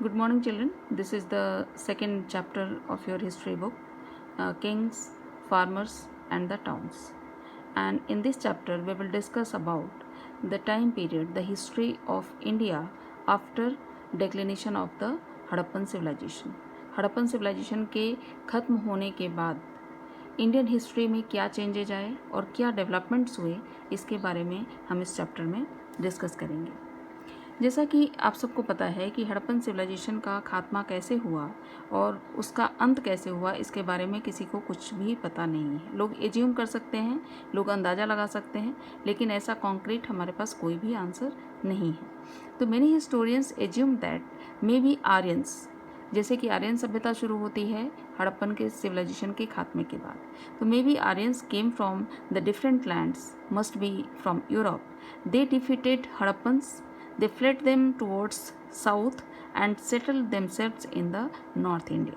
Good morning, children. This is the second chapter of your history book, Kings, Farmers, and the Towns. And in this chapter, we will discuss about the time period, the history of India after declination of the Harappan civilization. Harappan civilization के ख़त्म होने के बाद Indian history में क्या changes आए और क्या डेवलपमेंट्स हुए, इसके बारे में हम इस चैप्टर में डिस्कस करेंगे। जैसा कि आप सबको पता है कि हड़प्पन सिविलाइजेशन का खात्मा कैसे हुआ और उसका अंत कैसे हुआ, इसके बारे में किसी को कुछ भी पता नहीं है। लोग एज्यूम कर सकते हैं, लोग अंदाज़ा लगा सकते हैं, लेकिन ऐसा कॉन्क्रीट हमारे पास कोई भी आंसर नहीं है। तो many historians assume that may be Aryans, जैसे कि आर्यन सभ्यता शुरू होती है हड़प्पन के सिविलाइजेशन के खात्मे के बाद, तो may be Aryans came from the different lands, must be from Europe. They defeated Harappans, they fled them towards south and settled themselves in the north India.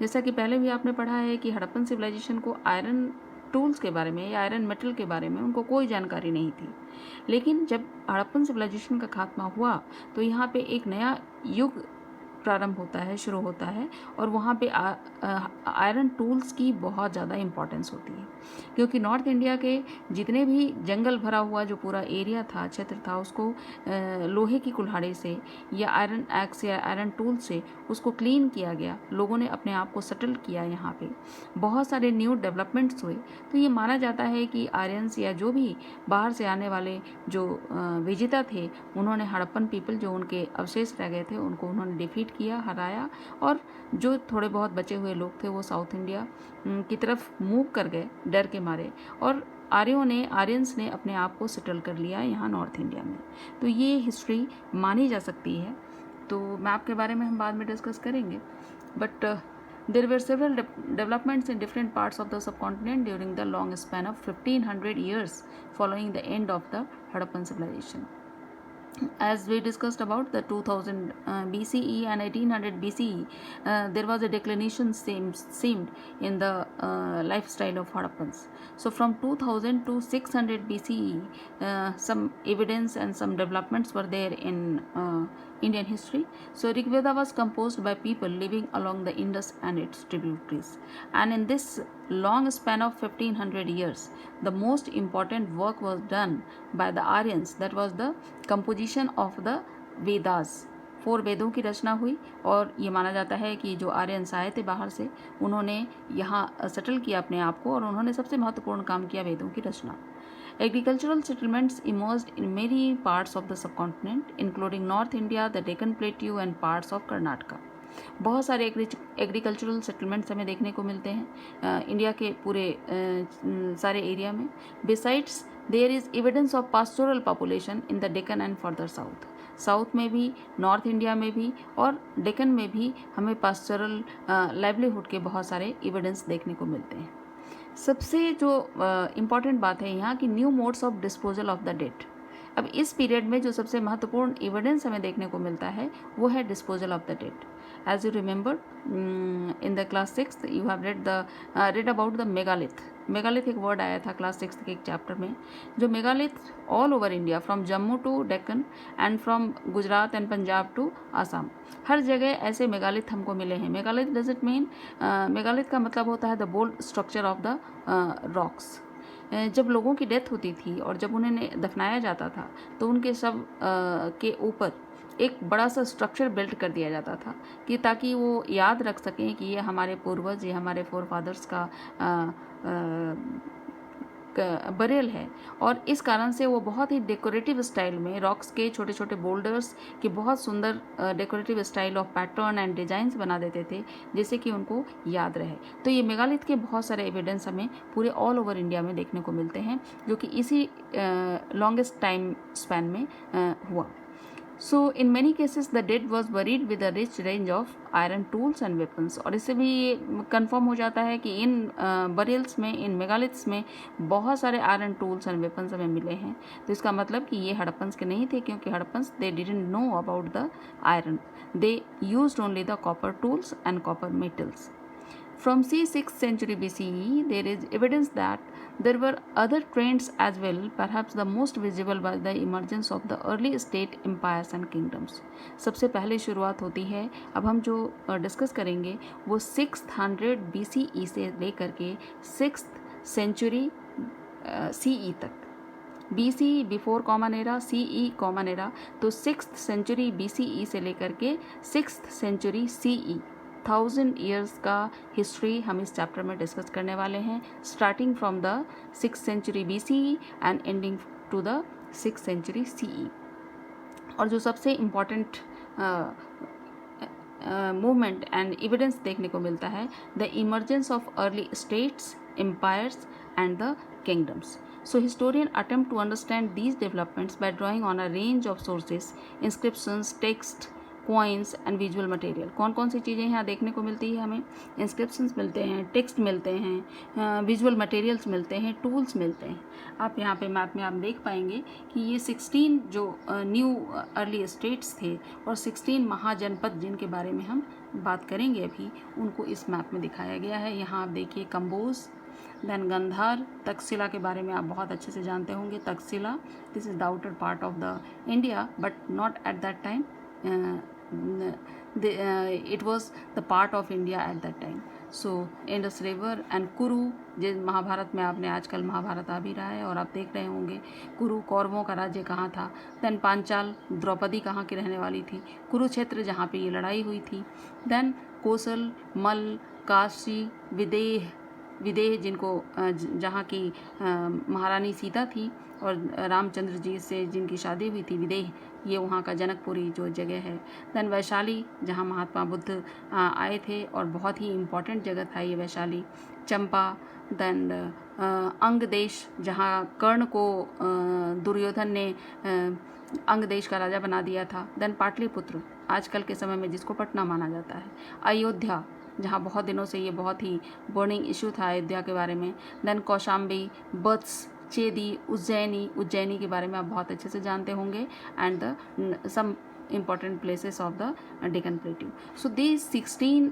जैसा कि पहले भी आपने पढ़ा है कि हड़प्पन सिविलाइजेशन को आयरन टूल्स के बारे में या आयरन मेटल के बारे में उनको कोई जानकारी नहीं थी, लेकिन जब हड़प्पन सिविलाइजेशन का खात्मा हुआ तो यहाँ पे एक नया युग प्रारंभ होता है, शुरू होता है, और वहाँ पे आयरन टूल्स की बहुत ज़्यादा इम्पॉर्टेंस होती है, क्योंकि नॉर्थ इंडिया के जितने भी जंगल भरा हुआ जो पूरा एरिया था, क्षेत्र था, उसको लोहे की कुल्हाड़ी से या आयरन एक्स या आयरन टूल से उसको क्लीन किया गया। लोगों ने अपने आप को सेटल किया, यहाँ पे बहुत सारे न्यू डेवलपमेंट्स हुए। तो ये माना जाता है कि आर्यंस या जो भी बाहर से आने वाले जो विजेता थे, उन्होंने हड़प्पन पीपल जो उनके अवशेष रह गए थे उनको उन्होंने डिफीट किया, हराया, और जो थोड़े बहुत बचे हुए लोग थे वो साउथ इंडिया की तरफ मूव कर गए डर के मारे, और आर्यंस ने अपने आप को सेटल कर लिया यहाँ नॉर्थ इंडिया में। तो ये हिस्ट्री मानी जा सकती है। तो मैप के बारे में हम बाद में डिस्कस करेंगे, but there were several developments in different parts of the subcontinent during the long span of 1500 years following the end of the Harappan civilization. As we discussed about the 2000 BCE and 1800 BCE, there was a declination seemed in the lifestyle of Harappans. So from 2000 to 600 BCE, some evidence and some developments were there in Indian history. So Rig Veda was composed by people living along the Indus and its tributaries, and in this long span of 1500 years, the most important work was done by the Aryans, that was the composition of the Vedas. 4 वेदों की रचना हुई, और ये माना जाता है कि जो आर्यंस आए थे बाहर से, उन्होंने यहाँ सेटल किया अपने आप को, और उन्होंने सबसे महत्वपूर्ण काम किया वेदों की रचना। Agricultural settlements emerged in many parts of the subcontinent, including North India, the Deccan Plateau and parts of Karnataka. बहुत सारे एग्रीकल्चरल सेटलमेंट्स हमें देखने को मिलते हैं इंडिया के पूरे सारे एरिया में। Besides there is evidence of pastoral population in the Deccan and further south में भी, नॉर्थ इंडिया में भी और डेक्कन में भी हमें पास्टोरल लाइवलीहुड के बहुत सारे एविडेंस देखने को मिलते हैं। सबसे जो इम्पॉर्टेंट बात है यहाँ कि new modes of disposal of the dead. अब इस पीरियड में जो सबसे महत्वपूर्ण एविडेंस हमें देखने को मिलता है वो है disposal of the dead. As you remember, in the class 6th you have read about the megalith. Megalith एक वर्ड आया था क्लास 6 के एक चैप्टर में। जो megalith all over India, from Jammu to Deccan and from Gujarat and Punjab to Assam, हर जगह ऐसे मेगालिथ हमको मिले हैं। Megalith does it mean, megalith का मतलब होता है the bold structure of the rocks. जब लोगों की डेथ होती थी और जब उन्हें दफनाया जाता था तो उनके शव के ऊपर एक बड़ा सा स्ट्रक्चर बिल्ड कर दिया जाता था कि ताकि वो याद रख सकें कि ये हमारे पूर्वज, ये हमारे फोर फादर्स का बरेल है। और इस कारण से वो बहुत ही डेकोरेटिव स्टाइल में रॉक्स के छोटे छोटे बोल्डर्स के बहुत सुंदर decorative style of pattern and designs बना देते थे, जिससे कि उनको याद रहे। तो ये मेगालिथ के बहुत सारे एविडेंस हमें पूरे ऑल ओवर इंडिया में देखने को मिलते हैं, जो कि इसी लॉन्गेस्ट टाइम स्पैन में हुआ। So in many cases the dead was buried with a rich range of iron tools and weapons। और इससे भी कंफर्म हो जाता है कि इन बरियल्स में, इन मेगालिथ्स में बहुत सारे आयरन टूल्स एंड वेपन्स हमें मिले हैं। तो इसका मतलब कि ये हड़प्पन्स के नहीं थे, क्योंकि Harappans they didn't know about the iron, they used only the copper tools and copper metals. From c. 6th century BCE, there is evidence that There were other trends as well, perhaps the most visible was the emergence of the early state empires and kingdoms. सबसे पहले शुरुआत होती है, अब हम जो discuss करेंगे वो 600 BCE से लेकर के 6th सेंचुरी CE तक। BC before common era, CE common era, तो 6th सेंचुरी BCE से लेकर के 6th सेंचुरी CE 1000 ईयर्स का हिस्ट्री हम इस चैप्टर में डिस्कस करने वाले हैं, starting from the 6th century BCE and ending to the 6th century CE। और जो सबसे इम्पॉर्टेंट मूवमेंट एंड एविडेंस देखने को मिलता है, the emergence of early states, empires and the kingdoms. So historians attempt to understand these developments by drawing on a range of sources, inscriptions, text, coins and visual material. कौन कौन सी चीज़ें यहाँ देखने को मिलती है हमें? इंस्क्रिप्शंस मिलते हैं, टेक्स्ट मिलते हैं, विजुअल मटेरियल्स मिलते हैं, टूल्स मिलते हैं। आप यहाँ पे मैप में आप देख पाएंगे कि ये 16 जो न्यू अर्ली स्टेट्स थे और 16 महाजनपद जिनके बारे में हम बात करेंगे अभी, उनको इस मैप में दिखाया गया है। यहाँ आप देखिए कंबोज, देन गंधार, तक्षशिला के बारे में आप बहुत अच्छे से जानते होंगे। Takshashila, this is the outer part of the India but not at that time, it was the part of India at that time. So Indus River and कुरु, जिस महाभारत में आपने आजकल महाभारत आ भी रहा है और आप देख रहे होंगे कुरु, कौरवों का राज्य कहाँ था। देन पांचाल, द्रौपदी कहाँ की रहने वाली थी, कुरुक्षेत्र जहाँ पे ये लड़ाई हुई थी। देन कोसल, मल, काशी, विदेह जिनको जहाँ की महारानी सीता थी और रामचंद्र जी से जिनकी शादी हुई थी, विदेह, ये वहाँ का जनकपुरी जो जगह है। देन वैशाली, जहाँ महात्मा बुद्ध आए थे और बहुत ही इम्पॉर्टेंट जगह था ये वैशाली। चंपा, देन अंग देश, जहाँ कर्ण को दुर्योधन ने अंग देश का राजा बना दिया था। देन पाटलिपुत्र, आजकल के समय में जिसको पटना माना जाता है। अयोध्या, जहाँ बहुत दिनों से ये बहुत ही बर्निंग इशू था अयोध्या के बारे में। देन कौशाम्बी, बत्स, चेदी, उज्जैनी के बारे में आप बहुत अच्छे से जानते होंगे, and the some important places of the Deccan plateau. So these 16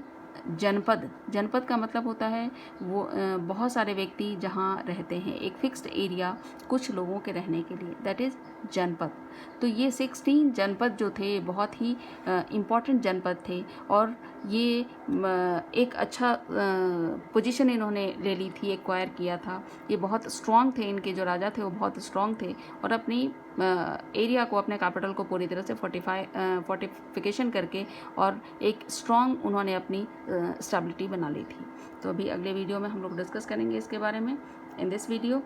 janapada का मतलब होता है वो बहुत सारे व्यक्ति जहाँ रहते हैं, एक फिक्स्ड एरिया कुछ लोगों के रहने के लिए, दैट इज़ जनपद। तो ये 16 जनपद जो थे बहुत ही इम्पॉर्टेंट जनपद थे और ये एक अच्छा पोजीशन इन्होंने ले ली थी, एक्वायर किया था। ये बहुत स्ट्रॉन्ग थे, इनके जो राजा थे वो बहुत स्ट्रॉन्ग थे और अपनी एरिया को, अपने कैपिटल को पूरी तरह से फोर्टिफिकेशन करके और एक स्ट्रॉन्ग उन्होंने अपनी स्टेबिलिटी बना ली थी। तो अभी अगले वीडियो में हम लोग डिस्कस करेंगे इसके बारे में। In this video